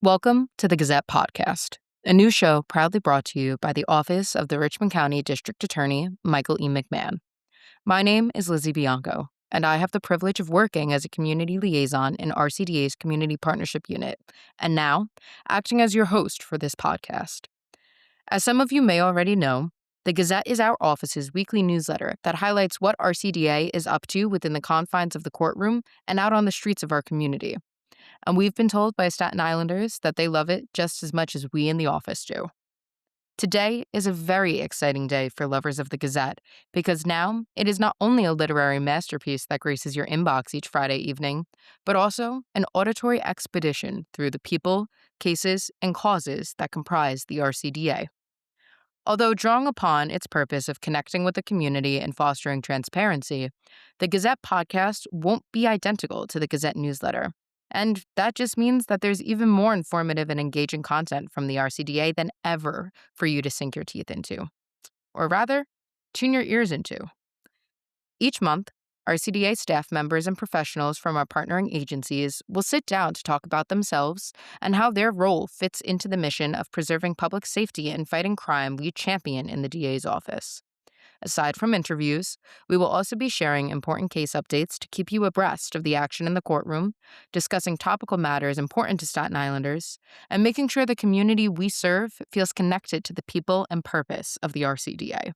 Welcome to the Gazette podcast, a new show proudly brought to you by the Office of the Richmond County District Attorney, Michael E. McMahon. My name is Lizzie Bianco, and I have the privilege of working as a community liaison in RCDA's Community Partnership Unit, and now acting as your host for this podcast. As some of you may already know, the Gazette is our office's weekly newsletter that highlights what RCDA is up to within the confines of the courtroom and out on the streets of our community. And we've been told by Staten Islanders that they love it just as much as we in the office do. Today is a very exciting day for lovers of the Gazette because now it is not only a literary masterpiece that graces your inbox each Friday evening, but also an auditory expedition through the people, cases, and causes that comprise the RCDA. Although drawing upon its purpose of connecting with the community and fostering transparency, the Gazette podcast won't be identical to the Gazette newsletter. And that just means that there's even more informative and engaging content from the RCDA than ever for you to sink your teeth into. Or rather, tune your ears into. Each month, RCDA staff members and professionals from our partnering agencies will sit down to talk about themselves and how their role fits into the mission of preserving public safety and fighting crime we champion in the DA's office. Aside from interviews, we will also be sharing important case updates to keep you abreast of the action in the courtroom, discussing topical matters important to Staten Islanders, and making sure the community we serve feels connected to the people and purpose of the RCDA.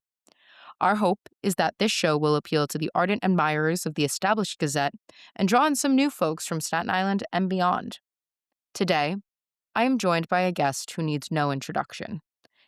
Our hope is that this show will appeal to the ardent admirers of the established Gazette and draw in some new folks from Staten Island and beyond. Today, I am joined by a guest who needs no introduction.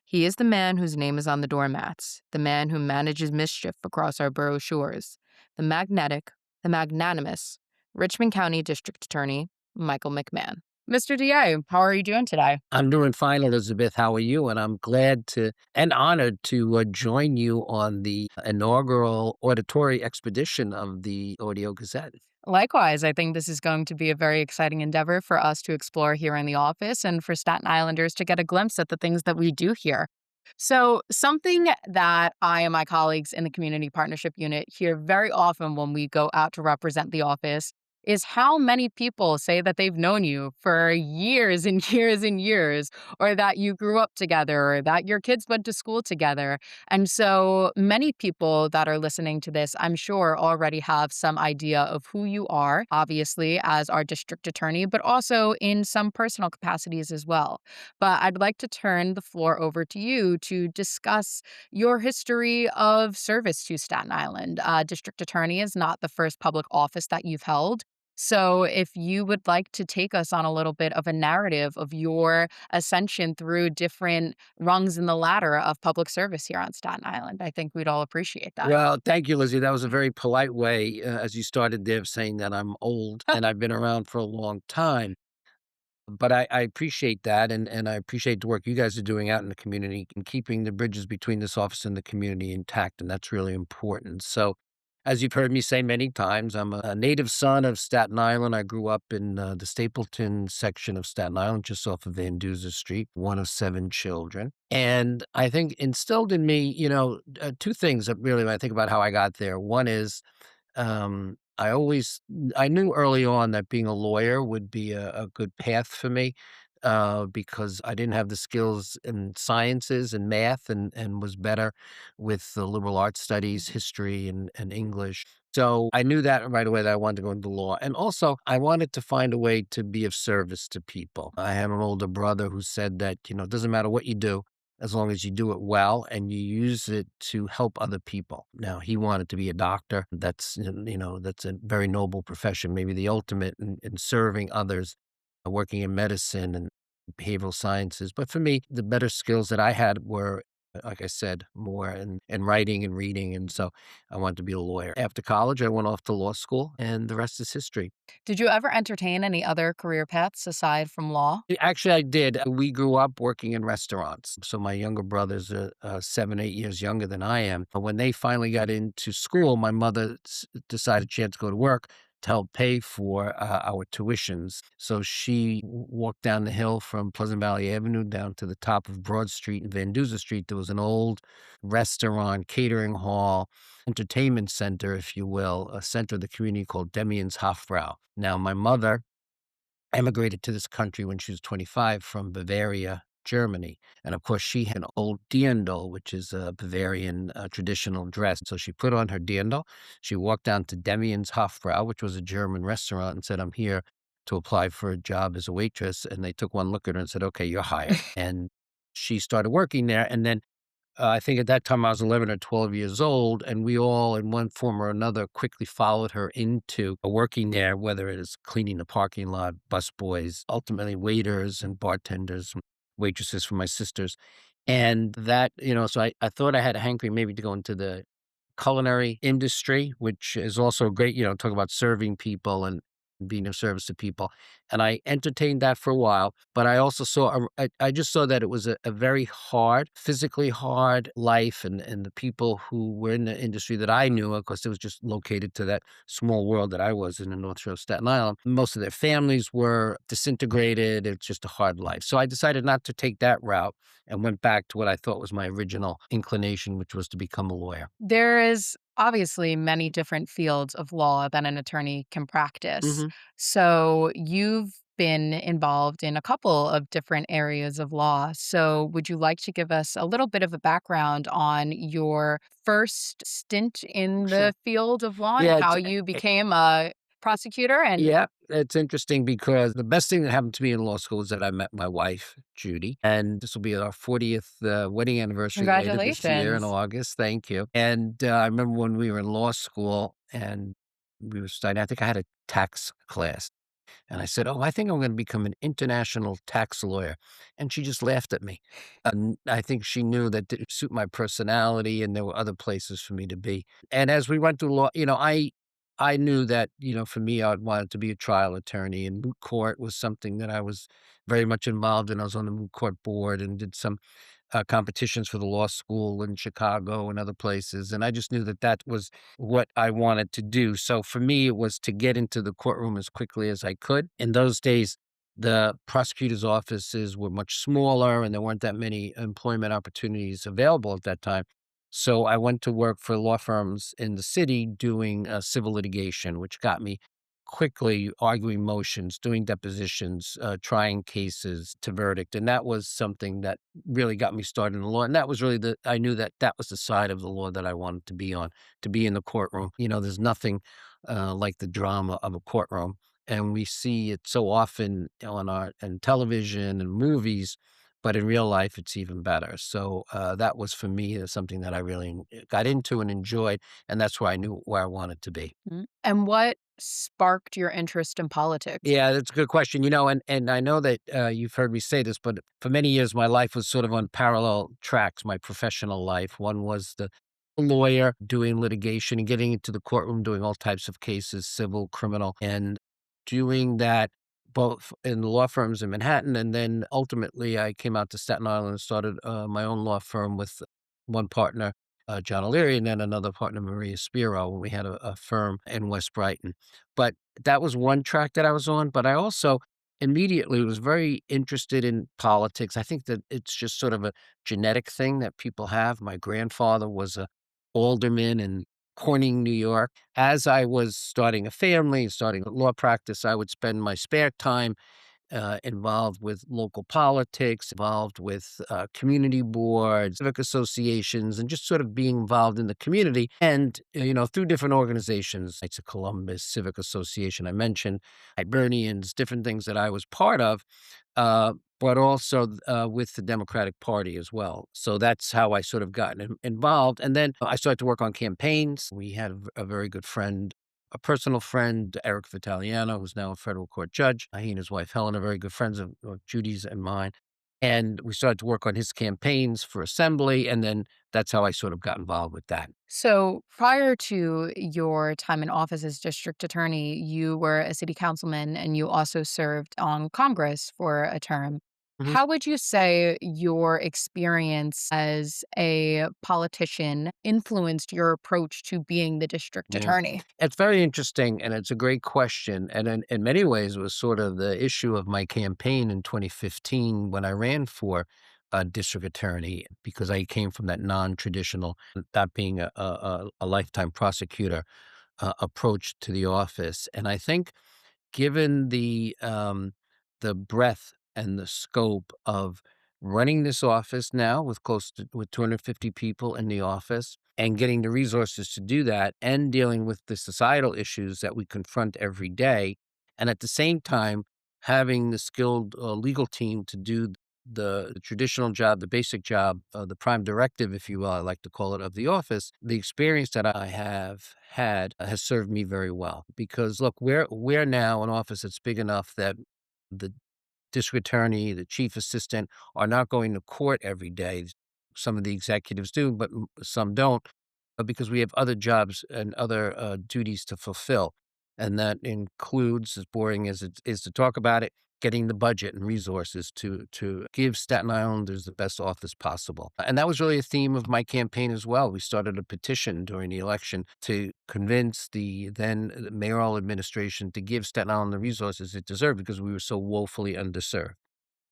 He is the man whose name is on the doormats, the man who manages mischief across our borough shores, the magnetic, the magnanimous, Richmond County District Attorney, Michael McMahon. Mr. DA, how are you doing today? I'm doing fine, Elizabeth. How are you? And I'm glad to and honored to join you on the inaugural auditory expedition of the Audio Gazette. Likewise, I think this is going to be a very exciting endeavor for us to explore here in the office and for Staten Islanders to get a glimpse at the things that we do here. So something that I and my colleagues in the Community Partnership Unit hear very often when we go out to represent the office is how many people say that they've known you for years and years and years, or that you grew up together, or that your kids went to school together. And so many people that are listening to this, I'm sure, already have some idea of who you are, obviously, as our district attorney, but also in some personal capacities as well. But I'd like to turn the floor over to you to discuss your history of service to Staten Island. District attorney is not the first public office that you've held. So if you would like to take us on a little bit of a narrative of your ascension through different rungs in the ladder of public service here on Staten Island, I think we'd all appreciate that. Well, thank you, Lizzie. That was a very polite way, as you started there, of saying that I'm old and I've been around for a long time. But I appreciate that, and I appreciate the work you guys are doing out in the community and keeping the bridges between this office and the community intact, and that's really important. So, as you've heard me say many times, I'm a native son of Staten Island. I grew up in the Stapleton section of Staten Island, just off of Van Duzer Street, one of 7 children. And I think instilled in me, two things that really, when I think about how I got there. One is I knew early on that being a lawyer would be a good path for me, because I didn't have the skills in sciences and math and was better with the liberal arts studies, history, and English. So I knew that right away that I wanted to go into law. And also, I wanted to find a way to be of service to people. I have an older brother who said that, it doesn't matter what you do, as long as you do it well and you use it to help other people. Now, he wanted to be a doctor. That's a very noble profession, maybe the ultimate in serving others, working in medicine and behavioral sciences. But for me, the better skills that I had were, like I said, more in writing and reading. And so I wanted to be a lawyer. After college, I went off to law school, and the rest is history. Did you ever entertain any other career paths aside from law? Actually, I did. We grew up working in restaurants. So my younger brothers are 7, 8 years younger than I am. But when they finally got into school, my mother decided she had to go to work. to help pay for our tuitions. So she walked down the hill from Pleasant Valley Avenue down to the top of Broad Street and Van Duzer Street. There was an old restaurant, catering hall, entertainment center, if you will, a center of the community called Demien's Hofbrau. Now, my mother emigrated to this country when she was 25 from Bavaria, Germany. And of course, she had an old dirndl, which is a Bavarian traditional dress. So she put on her dirndl. She walked down to Demien's Hofbrau, which was a German restaurant, and said, "I'm here to apply for a job as a waitress." And they took one look at her and said, "Okay, you're hired." And she started working there. And then I think at that time I was 11 or 12 years old, and we all, in one form or another, quickly followed her into working there, whether it is cleaning the parking lot, busboys, ultimately waiters and bartenders, waitresses for my sisters. And that, so I thought I had a hankering maybe to go into the culinary industry, which is also great, talk about serving people and being of service to people. And I entertained that for a while, but I also I just saw that it was a very hard, physically hard life. And the people who were in the industry that I knew, of course, it was just located to that small world that I was in the North Shore of Staten Island. Most of their families were disintegrated. It's just a hard life. So I decided not to take that route and went back to what I thought was my original inclination, which was to become a lawyer. There is obviously many different fields of law that an attorney can practice. Mhm. So you've been involved in a couple of different areas of law. So would you like to give us a little bit of a background on your first stint in Sure. the field of law and Yeah, how you became a prosecutor and yeah, it's interesting because the best thing that happened to me in law school is that I met my wife, Judy, and this will be our 40th wedding anniversary later this year in congratulations. August. Thank you. And I remember when we were in law school and we were studying, I think I had a tax class. And I said, "Oh, I think I'm going to become an international tax lawyer." And she just laughed at me. And I think she knew that didn't suit my personality and there were other places for me to be. And as we went through law, I knew that, for me, I'd wanted to be a trial attorney, and moot court was something that I was very much involved in. I was on the moot court board and did some competitions for the law school in Chicago and other places. And I just knew that that was what I wanted to do. So for me, it was to get into the courtroom as quickly as I could. In those days, the prosecutor's offices were much smaller and there weren't that many employment opportunities available at that time. So I went to work for law firms in the city doing civil litigation, which got me quickly arguing motions, doing depositions, trying cases to verdict. And that was something that really got me started in the law. And that was really I knew that that was the side of the law that I wanted to be on, to be in the courtroom. There's nothing like the drama of a courtroom. And we see it so often on and television and movies, but in real life, it's even better. So that was for me something that I really got into and enjoyed. And that's where I knew where I wanted to be. And what sparked your interest in politics? Yeah, that's a good question. And I know that you've heard me say this, but for many years, my life was sort of on parallel tracks, my professional life. One was the lawyer doing litigation and getting into the courtroom, doing all types of cases, civil, criminal, and doing that both in law firms in Manhattan. And then ultimately, I came out to Staten Island and started my own law firm with one partner, John O'Leary, and then another partner, Maria Spiro, when we had a firm in West Brighton. But that was one track that I was on, but I also immediately was very interested in politics. I think that it's just sort of a genetic thing that people have. My grandfather was a alderman in Corning, New York. As I was starting a family, starting a law practice, I would spend my spare time involved with local politics, involved with community boards, civic associations, and just sort of being involved in the community. And, through different organizations, Knights of Columbus, Civic Association, I mentioned, Hibernians, different things that I was part of, but also with the Democratic Party as well. So that's how I sort of got involved. And then I started to work on campaigns. We had a very good friend, a personal friend, Eric Vitaliano, who's now a federal court judge. He and his wife, Helen, are very good friends of Judy's and mine. And we started to work on his campaigns for assembly. And then that's how I sort of got involved with that. So prior to your time in office as district attorney, you were a city councilman and you also served on Congress for a term. Mhm. How would you say your experience as a politician influenced your approach to being the district Yeah. attorney? It's very interesting, and it's a great question, and in many ways, it was sort of the issue of my campaign in 2015 when I ran for, district attorney because I came from that non-traditional, that being a lifetime prosecutor, approach to the office, and I think given the breadth and the scope of running this office now with close to with 250 people in the office and getting the resources to do that and dealing with the societal issues that we confront every day, and at the same time having the skilled legal team to do the traditional job, the basic job, the prime directive, if you will, I like to call it, of the office. The experience that I have had has served me very well because look, we're now an office that's big enough that the district attorney, the chief assistant are not going to court every day. Some of the executives do, but some don't, because we have other jobs and other duties to fulfill. And that includes, as boring as it is to talk about it, getting the budget and resources to give Staten Islanders the best office possible. And that was really a theme of my campaign as well. We started a petition during the election to convince the then mayoral administration to give Staten Island the resources it deserved because we were so woefully underserved.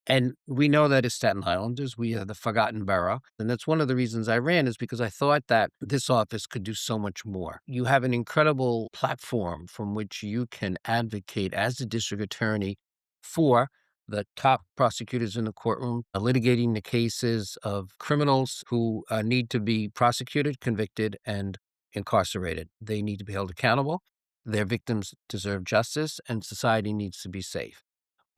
And we know that as Staten Islanders, we are the forgotten borough. And that's one of the reasons I ran is because I thought that this office could do so much more. You have an incredible platform from which you can advocate as the district attorney for the top prosecutors in the courtroom, litigating the cases of criminals who need to be prosecuted, convicted, and incarcerated. They need to be held accountable. Their victims deserve justice, and society needs to be safe.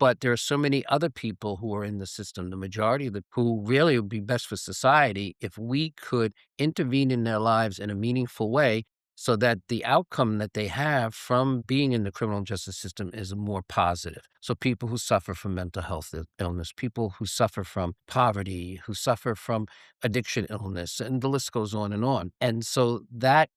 But there are so many other people who are in the system, the majority of the who really would be best for society if we could intervene in their lives in a meaningful way so that the outcome that they have from being in the criminal justice system is more positive. So people who suffer from mental health illness, people who suffer from poverty, who suffer from addiction illness, and the list goes on and on. And so that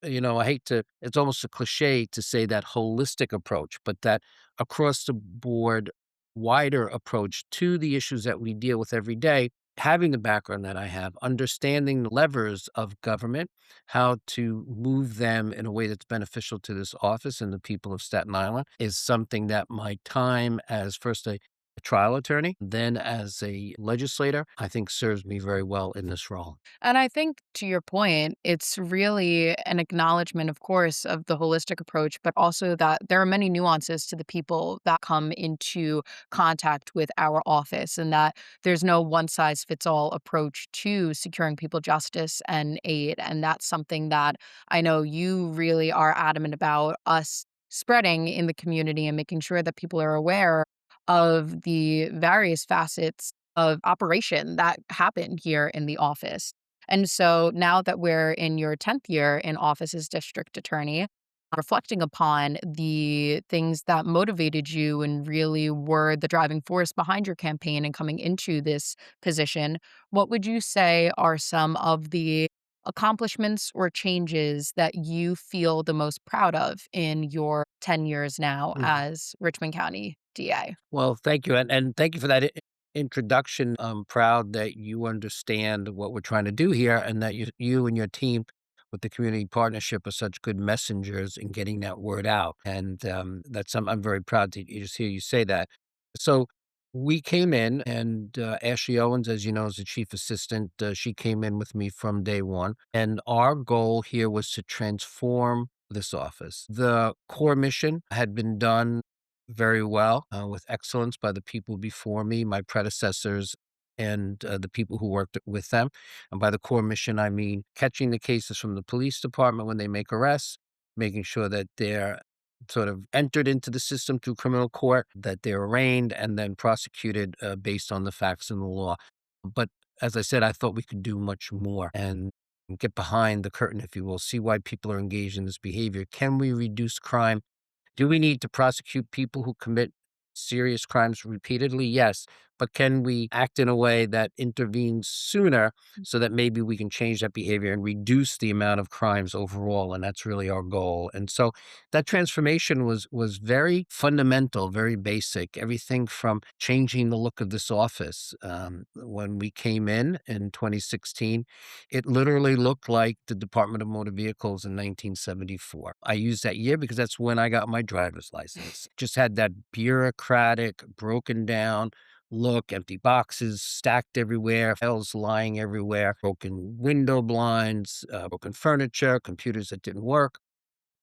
I hate to, it's almost a cliche to say that holistic approach, but that across the board, wider approach to the issues that we deal with every day, having the background that I have, understanding the levers of government, how to move them in a way that's beneficial to this office and the people of Staten Island is something that my time as first a trial attorney, then as a legislator, I think serves me very well in this role. And I think to your point, it's really an acknowledgement, of course, of the holistic approach, but also that there are many nuances to the people that come into contact with our office, and that there's no one size fits all approach to securing people justice and aid. And that's something that I know you really are adamant about us spreading in the community and making sure that people are aware of the various facets of operation that happen here in the office. And so now that we're in your 10th year in office as district attorney, reflecting upon the things that motivated you and really were the driving force behind your campaign and coming into this position, what would you say are some of the accomplishments or changes that you feel the most proud of in your 10 years now as Richmond County DA? Well, thank you, and thank you for that introduction. I'm proud that you understand what we're trying to do here, and that you and your team with the community partnership are such good messengers in getting that word out. And that's I'm very proud to just hear you say that. So we came in, and Ashley Owens, as you know, is the chief assistant. She came in with me from day one, and our goal here was to transform this office. The core mission had been done very well, with excellence by the people before me, my predecessors, and the people who worked with them. And by the core mission, I mean catching the cases from the police department when they make arrests, making sure that they're sort of entered into the system through criminal court, that they're arraigned and then prosecuted based on the facts and the law. But as I said, I thought we could do much more and get behind the curtain, if you will, see why people are engaged in this behavior. Can we reduce crime? Do we need to prosecute people who commit serious crimes repeatedly? Yes. but can we act in a way that intervenes sooner so that maybe we can change that behavior and reduce the amount of crimes overall? And that's really our goal. And so that transformation was very fundamental, very basic. Everything from changing the look of this office. When we came in 2016, it literally looked like the Department of Motor Vehicles in 1974. I use that year because that's when I got my driver's license. Just had that bureaucratic, broken down look, empty boxes stacked everywhere, files lying everywhere, broken window blinds, broken furniture, computers that didn't work,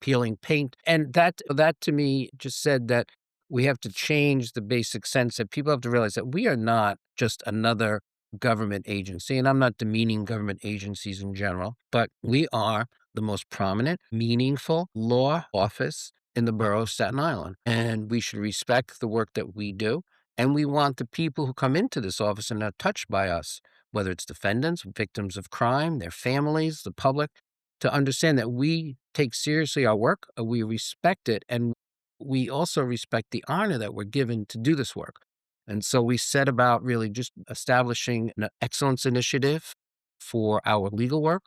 peeling paint. And that to me just said that we have to change the basic sense that people have to realize that we are not just another government agency. And I'm not demeaning government agencies in general, but we are the most prominent, meaningful law office in the borough of Staten Island. And we should respect the work that we do. And we want the people who come into this office and are touched by us, whether it's defendants, victims of crime, their families, the public, to understand that we take seriously our work, we respect it, and we also respect the honor that we're given to do this work. And so we set about really just establishing an excellence initiative for our legal work,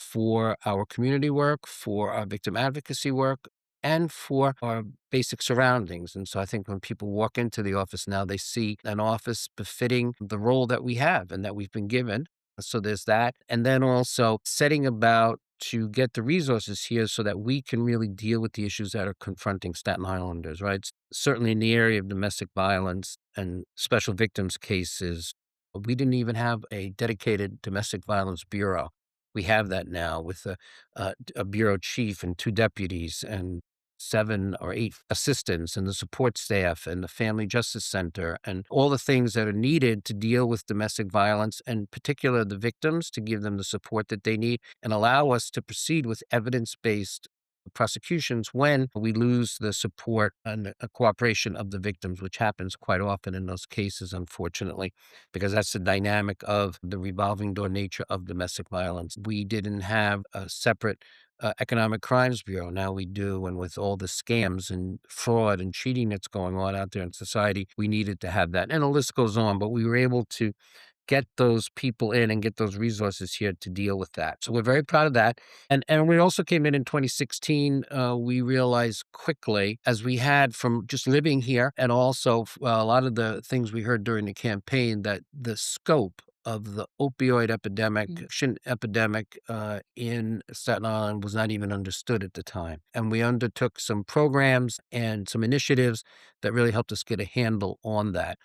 for our community work, for our victim advocacy work, and for our basic surroundings. And so I think when people walk into the office now, they see an office befitting the role that we have and that we've been given. So there's that. And then also setting about to get the resources here so that we can really deal with the issues that are confronting Staten Islanders, right? Certainly in the area of domestic violence and special victims cases, we didn't even have a dedicated domestic violence bureau. We have that now with a bureau chief and 2 deputies and 7 or 8 assistants and the support staff and the family justice center and all the things that are needed to deal with domestic violence, and particular the victims, to give them the support that they need and allow us to proceed with evidence-based prosecutions when we lose the support and the cooperation of the victims, which happens quite often in those cases, unfortunately, because that's the dynamic of the revolving door nature of domestic violence. We didn't have a separate economic crimes bureau. Now we do. And with all the scams and fraud and cheating that's going on out there in society, we needed to have that. And the list goes on, but we were able to get those people in and get those resources here to deal with that. So we're very proud of that. And we also came in 2016. We realized quickly, as we had from just living here and also a lot of the things we heard during the campaign, that the scope of the opioid epidemic, epidemic in Staten Island was not even understood at the time. And we undertook some programs and some initiatives that really helped us get a handle on that.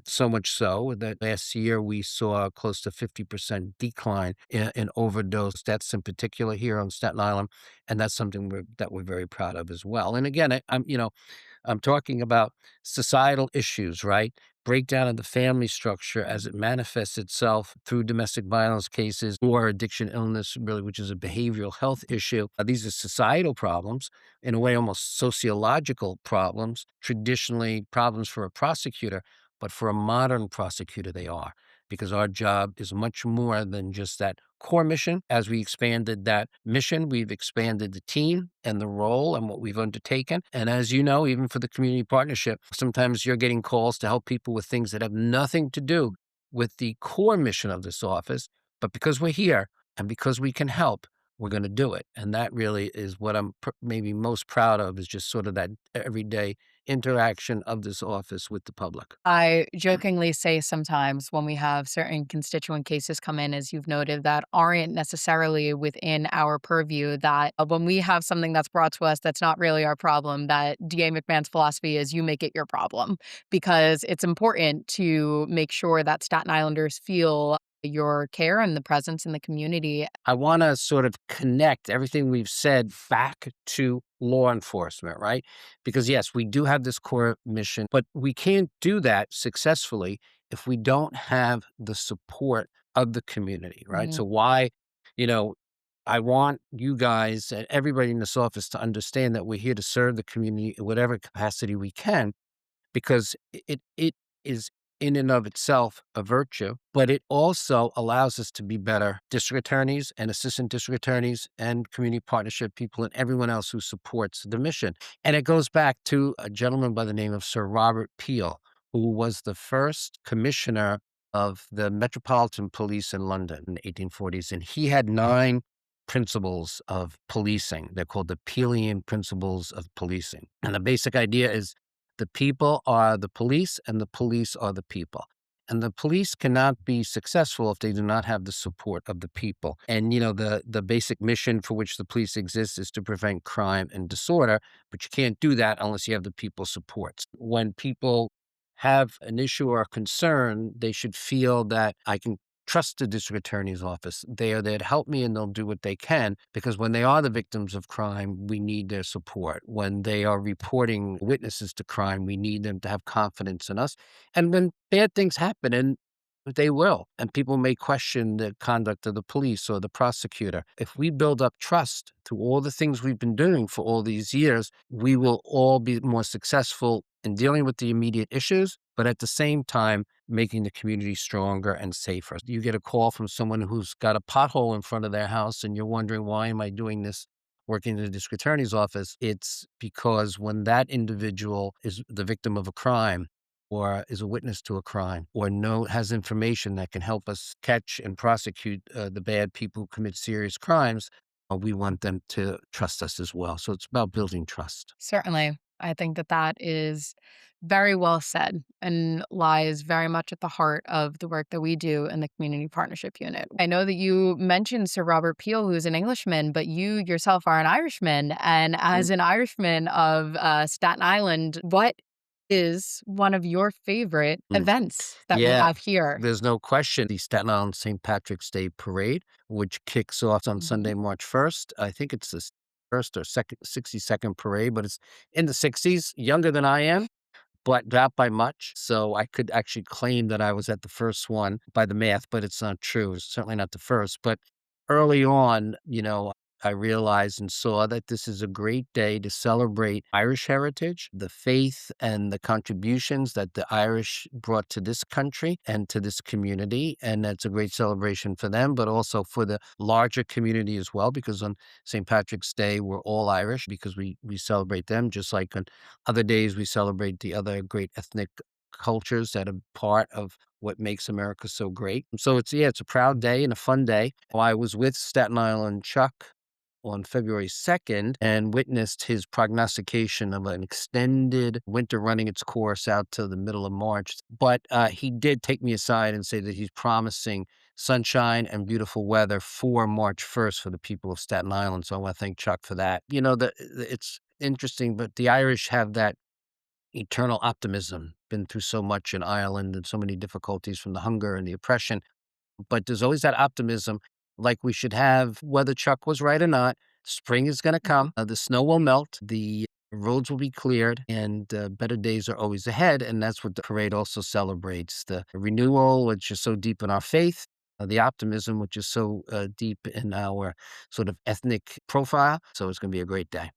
So much so that last year we saw close to 50% decline in overdose deaths, in particular here on Staten Island, and that's something that we're very proud of as well. And again, I'm talking about societal issues, right? Breakdown of the family structure as it manifests itself through domestic violence cases or addiction illness, really, which is a behavioral health issue. These are societal problems, in a way, almost sociological problems, traditionally problems for a prosecutor, but for a modern prosecutor, they are, because our job is much more than just that core mission. As we expanded that mission, we've expanded the team and the role and what we've undertaken. And as you know, even for the community partnership, sometimes you're getting calls to help people with things that have nothing to do with the core mission of this office. But because we're here and because we can help, we're going to do it. And that really is what I'm maybe most proud of, is just sort of that everyday interaction of this office with the public. I jokingly say sometimes when we have certain constituent cases come in, as you've noted, that aren't necessarily within our purview, that when we have something that's brought to us that's not really our problem, that DA McMahon's philosophy is you make it your problem, because it's important to make sure that Staten Islanders feel your care and the presence in the community. I want to sort of connect everything we've said back to law enforcement, right? Because yes, we do have this core mission, but we can't do that successfully if we don't have the support of the community, right? Mhm. So you know, I want you guys and everybody in this office to understand that we're here to serve the community in whatever capacity we can, because it is in and of itself a virtue, but it also allows us to be better district attorneys and assistant district attorneys and community partnership people and everyone else who supports the mission. And it goes back to a gentleman by the name of Sir Robert Peel, who was the first commissioner of the Metropolitan Police in London in the 1840s, and he had 9 principles of policing. They're called the Peelian principles of policing, and the basic idea is the people are the police, and the police are the people. And the police cannot be successful if they do not have the support of the people. And, the basic mission for which the police exists is to prevent crime and disorder, but you can't do that unless you have the people's support. When people have an issue or a concern, they should feel that I can trust the district attorney's office. They are there to help me and they'll do what they can, because when they are the victims of crime, we need their support. When they are reporting witnesses to crime, we need them to have confidence in us. And when bad things happen, and they will, and people may question the conduct of the police or the prosecutor. If we build up trust through all the things we've been doing for all these years, we will all be more successful in dealing with the immediate issues, but at the same time, making the community stronger and safer. You get a call from someone who's got a pothole in front of their house, and you're wondering, why am I doing this? Working in the district attorney's office, it's because when that individual is the victim of a crime, or is a witness to a crime, or has information that can help us catch and prosecute the bad people who commit serious crimes, we want them to trust us as well. So it's about building trust. Certainly. I think that that is very well said and lies very much at the heart of the work that we do in the Community Partnership Unit. I know that you mentioned Sir Robert Peel, who's an Englishman, but you yourself are an Irishman. And Mm. as an Irishman of Staten Island, what is one of your favorite Mm. events that we Yeah, have here? there's no question. The Staten Island St. Patrick's Day Parade, which kicks off on Mhm. Sunday, March 1st. I think it's the first or second 62nd parade, but it's in the 60s, younger than I am, but not by much. So I could actually claim that I was at the first one by the math, but it's not true. It's certainly not the first. But early on, I realized and saw that this is a great day to celebrate Irish heritage, the faith and the contributions that the Irish brought to this country and to this community. And that's a great celebration for them, but also for the larger community as well, because on St. Patrick's Day, we're all Irish because we celebrate them, just like on other days, we celebrate the other great ethnic cultures that are part of what makes America so great. So it's a proud day and a fun day. I was with Staten Island Chuck on February 2nd and witnessed his prognostication of an extended winter running its course out to the middle of March. But he did take me aside and say that he's promising sunshine and beautiful weather for March 1st for the people of Staten Island. So I want to thank Chuck for that. It's interesting, but the Irish have that eternal optimism, been through so much in Ireland and so many difficulties from the hunger and the oppression. But there's always that optimism, like we should have, whether Chuck was right or not. Spring is going to Mhm. come. The snow will melt. The roads will be cleared, and better days are always ahead. And that's what the parade also celebrates: the renewal, which is so deep in our faith, the optimism, which is so deep in our sort of ethnic profile. So it's going to be a great day.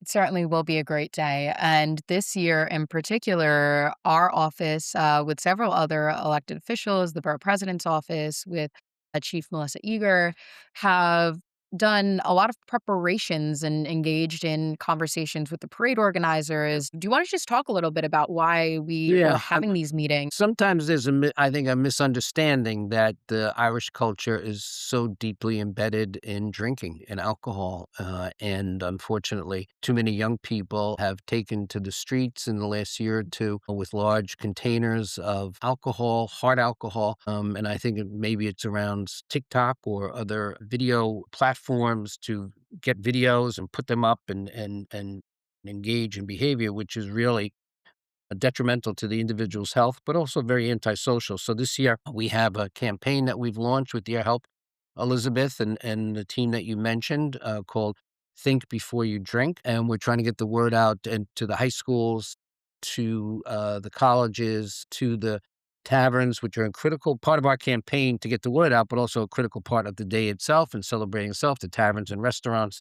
It certainly will be a great day. And this year in particular, our office, with several other elected officials, the borough president's office, with Chief Melissa Eager, have done a lot of preparations and engaged in conversations with the parade organizers. Do you want to just talk a little bit about why we were Yeah, having these meetings? sometimes there's I think, a misunderstanding that the Irish culture is so deeply embedded in drinking and alcohol, and unfortunately, too many young people have taken to the streets in the last year or two with large containers of alcohol, hard alcohol, and I think maybe it's around TikTok or other video platforms to get videos and put them up and engage in behavior, which is really detrimental to the individual's health, but also very antisocial. So this year we have a campaign that we've launched with your help, Elizabeth, and the team that you mentioned, called Think Before You Drink. And we're trying to get the word out and to the high schools, to the colleges, to the taverns, which are a critical part of our campaign to get the word out, but also a critical part of the day itself and celebrating itself, the taverns and restaurants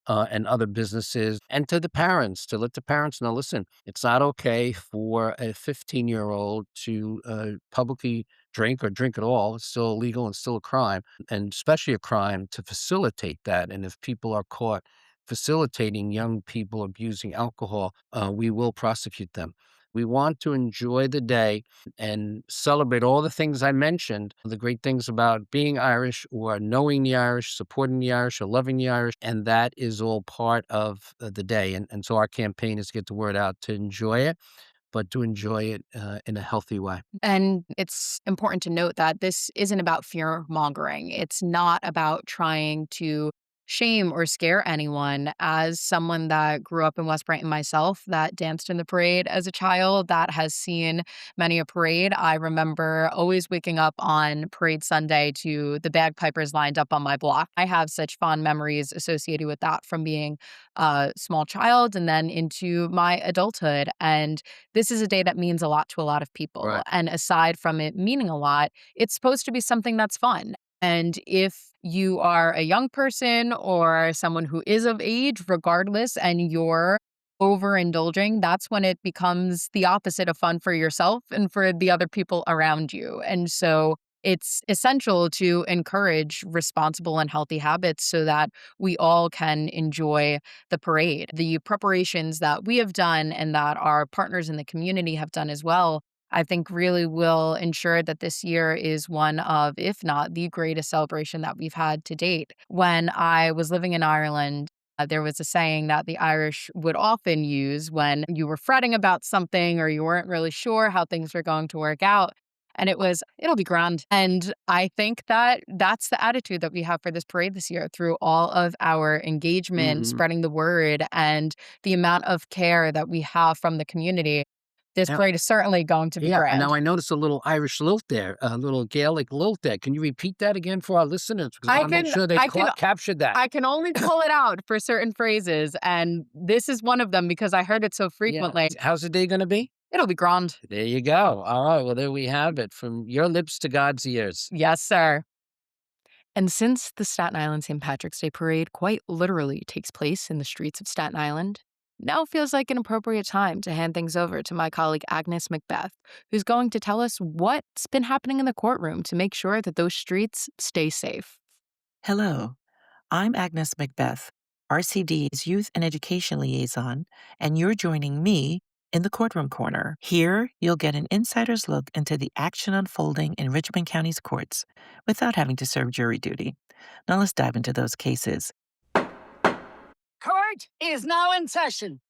and other businesses, and to the parents, to let the parents know, listen, it's not okay for a 15-year-old to publicly drink or drink at all. It's still illegal and still a crime, and especially a crime to facilitate that. And if people are caught facilitating young people abusing alcohol, we will prosecute them. We want to enjoy the day and celebrate all the things I mentioned, the great things about being Irish or knowing the Irish, supporting the Irish, or loving the Irish. And that is all part of the day. And so our campaign is to get the word out to enjoy it, but to enjoy it in a healthy way. And it's important to note that this isn't about fear mongering. It's not about trying to shame or scare anyone. As someone that grew up in West Brighton myself, that danced in the parade as a child, that has seen many a parade, I remember always waking up on Parade Sunday to the bagpipers lined up on my block. I have such fond memories associated with that from being a small child and then into my adulthood. And this is a day that means a lot to a lot of people. Right. And aside from it meaning a lot, it's supposed to be something that's fun. And if you are a young person or someone who is of age, regardless, and you're overindulging, that's when it becomes the opposite of fun for yourself and for the other people around you. And so it's essential to encourage responsible and healthy habits so that we all can enjoy the parade. The preparations that we have done and that our partners in the community have done as well, I think really will ensure that this year is one of, if not the greatest celebration that we've had to date. When I was living in Ireland, there was a saying that the Irish would often use when you were fretting about something or you weren't really sure how things were going to work out. And it was, it'll be grand. And I think that that's the attitude that we have for this parade this year through all of our engagement, Hmm. spreading the word, and the amount of care that we have from the community. This Now, parade is certainly going to be yeah, and now grand. I noticed a little Irish lilt there, a little Gaelic lilt there. Can you repeat that again for our listeners? Because I I want to make can sure they I can captured that. I can only pull it out for certain phrases, and this is one of them because I heard it so Yeah. frequently. How's the day going to be? It'll be grand. There you go. All right. Well, there we have it, from your lips to God's ears. Yes, sir. And since the Staten Island St. Patrick's Day Parade quite literally takes place in the streets of Staten Island, now feels like an appropriate time to hand things over to my colleague Agnes McBeth, who's going to tell us what's been happening in the courtroom to make sure that those streets stay safe. Hello, I'm Agnes McBeth, RCD's Youth and Education Liaison, and you're joining me in the Courtroom Corner. Here, you'll get an insider's look into the action unfolding in Richmond County's courts without having to serve jury duty. Now let's dive into those cases. Court is now in session.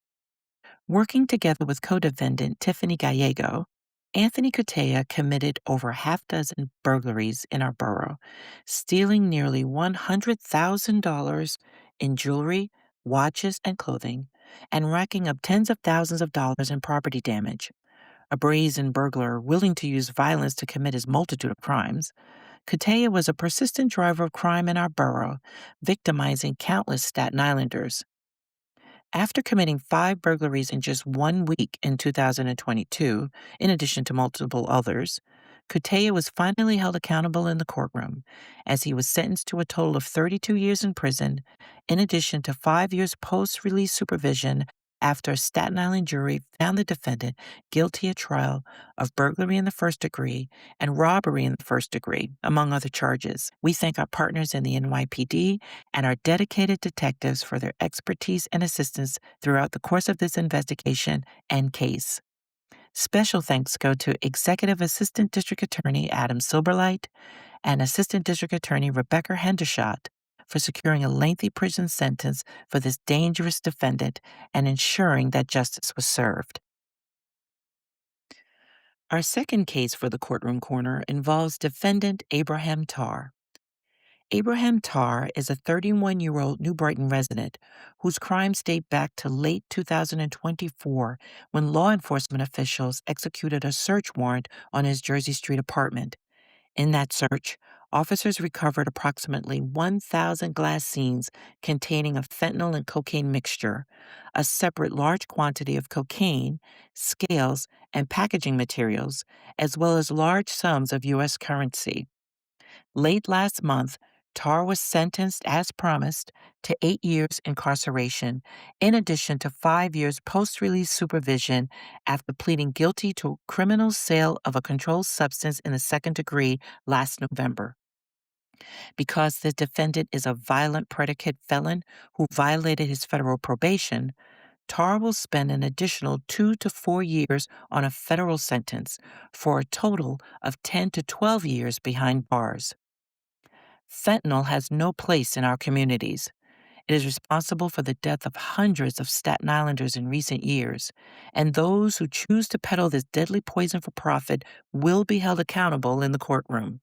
Working together with co-defendant Tiffany Gallego, Anthony Cotea committed over half dozen burglaries in our borough, stealing nearly $100,000 in jewelry, watches, and clothing, and racking up tens of thousands of dollars in property damage. A brazen burglar willing to use violence to commit his multitude of crimes, Cotea was a persistent driver of crime in our borough, victimizing countless Staten Islanders. After committing 5 burglaries in just 1 week in 2022, in addition to multiple others, Cotea was finally held accountable in the courtroom, as he was sentenced to a total of 32 years in prison, in addition to 5 years post-release supervision after a Staten Island jury found the defendant guilty at trial of burglary in the first degree and robbery in the first degree, among other charges. We thank our partners in the NYPD and our dedicated detectives for their expertise and assistance throughout the course of this investigation and case. Special thanks go to Executive Assistant District Attorney Adam Silberlight and Assistant District Attorney Rebecca Hendershot for securing a lengthy prison sentence for this dangerous defendant and ensuring that justice was served. Our second case for the Courtroom Corner involves defendant Abraham Tarr. Abraham Tarr is a 31-year-old New Brighton resident whose crimes date back to late 2024 when law enforcement officials executed a search warrant on his Jersey Street apartment. In that search, officers recovered approximately 1,000 glass scenes containing a fentanyl and cocaine mixture, a separate large quantity of cocaine, scales, and packaging materials, as well as large sums of U.S. currency. Late last month, Tarr was sentenced, as promised, to 8 years incarceration, in addition to 5 years post-release supervision after pleading guilty to criminal sale of a controlled substance in the second degree last November. Because the defendant is a violent predicate felon who violated his federal probation, Tar will spend an additional 2 to 4 years on a federal sentence for a total of 10 to 12 years behind bars. Fentanyl has no place in our communities. It is responsible for the death of hundreds of Staten Islanders in recent years, and those who choose to peddle this deadly poison for profit will be held accountable in the courtroom.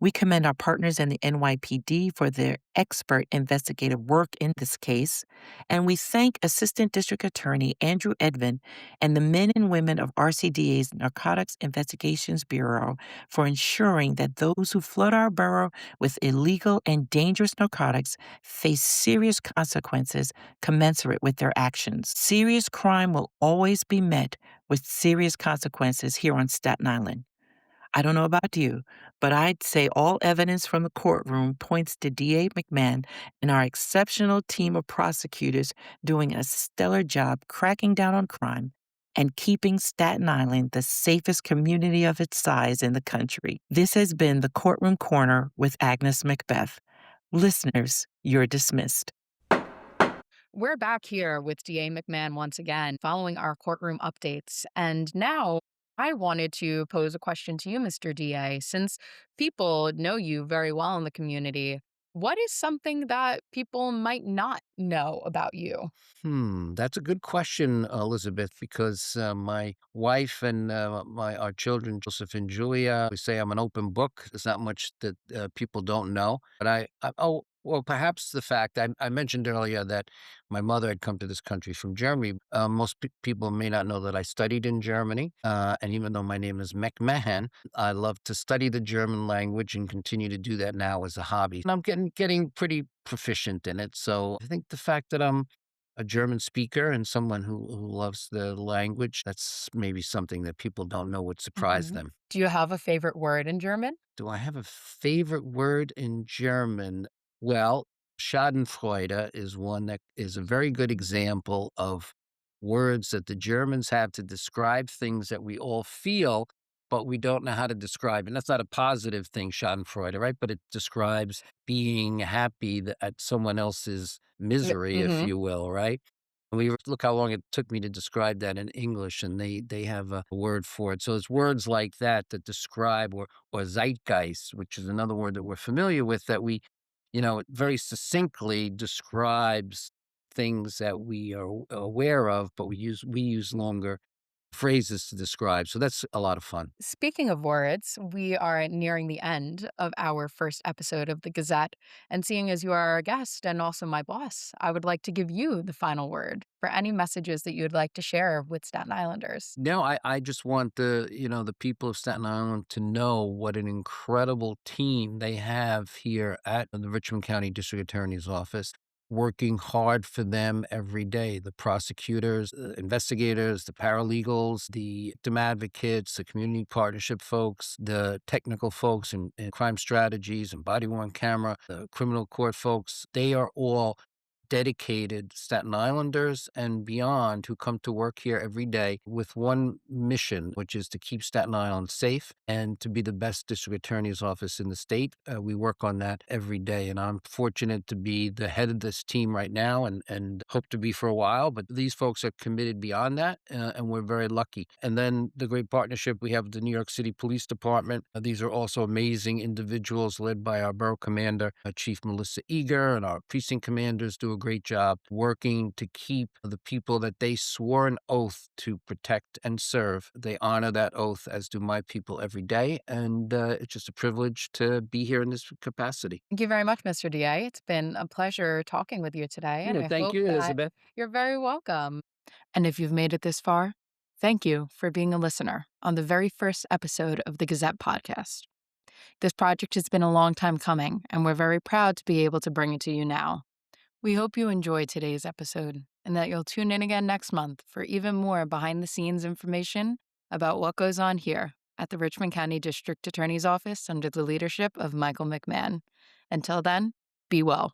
We commend our partners in the NYPD for their expert investigative work in this case, and we thank Assistant District Attorney Andrew Edvin and the men and women of RCDA's Narcotics Investigations Bureau for ensuring that those who flood our borough with illegal and dangerous narcotics face serious consequences commensurate with their actions. Serious crime will always be met with serious consequences here on Staten Island. I don't know about you, but I'd say all evidence from the courtroom points to DA McMahon and our exceptional team of prosecutors doing a stellar job cracking down on crime and keeping Staten Island the safest community of its size in the country. This has been the Courtroom Corner with Agnes McBeth. Listeners, you're dismissed. We're back here with DA McMahon once again, following our courtroom updates. And now I wanted to pose a question to you, Mr. DA. Since people know you very well in the community, what is something that people might not know about you? That's a good question, Elizabeth, because my wife and my our children, Joseph and Julia, we say I'm an open book. There's not much that people don't know, but oh well, perhaps the fact I mentioned earlier that my mother had come to this country from Germany. Most people may not know that I studied in Germany, and even though my name is McMahon, I love to study the German language and continue to do that now as a hobby. And I'm getting pretty proficient in it. So I think the fact that I'm a German speaker and someone who loves the language, that's maybe something that people don't know would surprise them. Do you have a favorite word in German? Do I have a favorite word in German? Well, Schadenfreude is one that is a very good example of words that the Germans have to describe things that we all feel, but we don't know how to describe. And that's not a positive thing, Schadenfreude, right? But it describes being happy at someone else's misery, if Mm-hmm. you will, right? Look how long it took me to describe that in English, and they have a word for it. So it's words like that that describe or zeitgeist, which is another word that we're familiar with that it very succinctly describes things that we are aware of, but we use longer phrases to describe. So that's a lot of fun. Speaking of words, we are nearing the end of our first episode of the Gazette. And seeing as you are our guest and also my boss, I would like to give you the final word for any messages that you'd like to share with Staten Islanders. No, I just want the people of Staten Island to know what an incredible team they have here at the Richmond County District Attorney's Office, working hard for them every day. The prosecutors, the investigators, the paralegals, the victim advocates, the community partnership folks, the technical folks and crime strategies and body worn camera, the criminal court folks, they are all dedicated Staten Islanders and beyond who come to work here every day with one mission, which is to keep Staten Island safe and to be the best district attorney's office in the state. We work on that every day, and I'm fortunate to be the head of this team right now and hope to be for a while. But these folks are committed beyond that, and we're very lucky. And then the great partnership we have with the New York City Police Department. These are also amazing individuals led by our borough commander, Chief Melissa Eager, and our precinct commanders do a great job working to keep the people that they swore an oath to protect and serve. They honor that oath, as do my people every day. And it's just a privilege to be here in this capacity. Thank you very much, Mr. DA. It's been a pleasure talking with you today, and I Thank hope you, that Elizabeth. you're very welcome. And if you've made it this far, thank you for being a listener on the very first episode of the Gazette podcast. This project has been a long time coming, and we're very proud to be able to bring it to you now. We hope you enjoyed today's episode and that you'll tune in again next month for even more behind the scenes information about what goes on here at the Richmond County District Attorney's Office under the leadership of Michael McMahon. Until then, be well.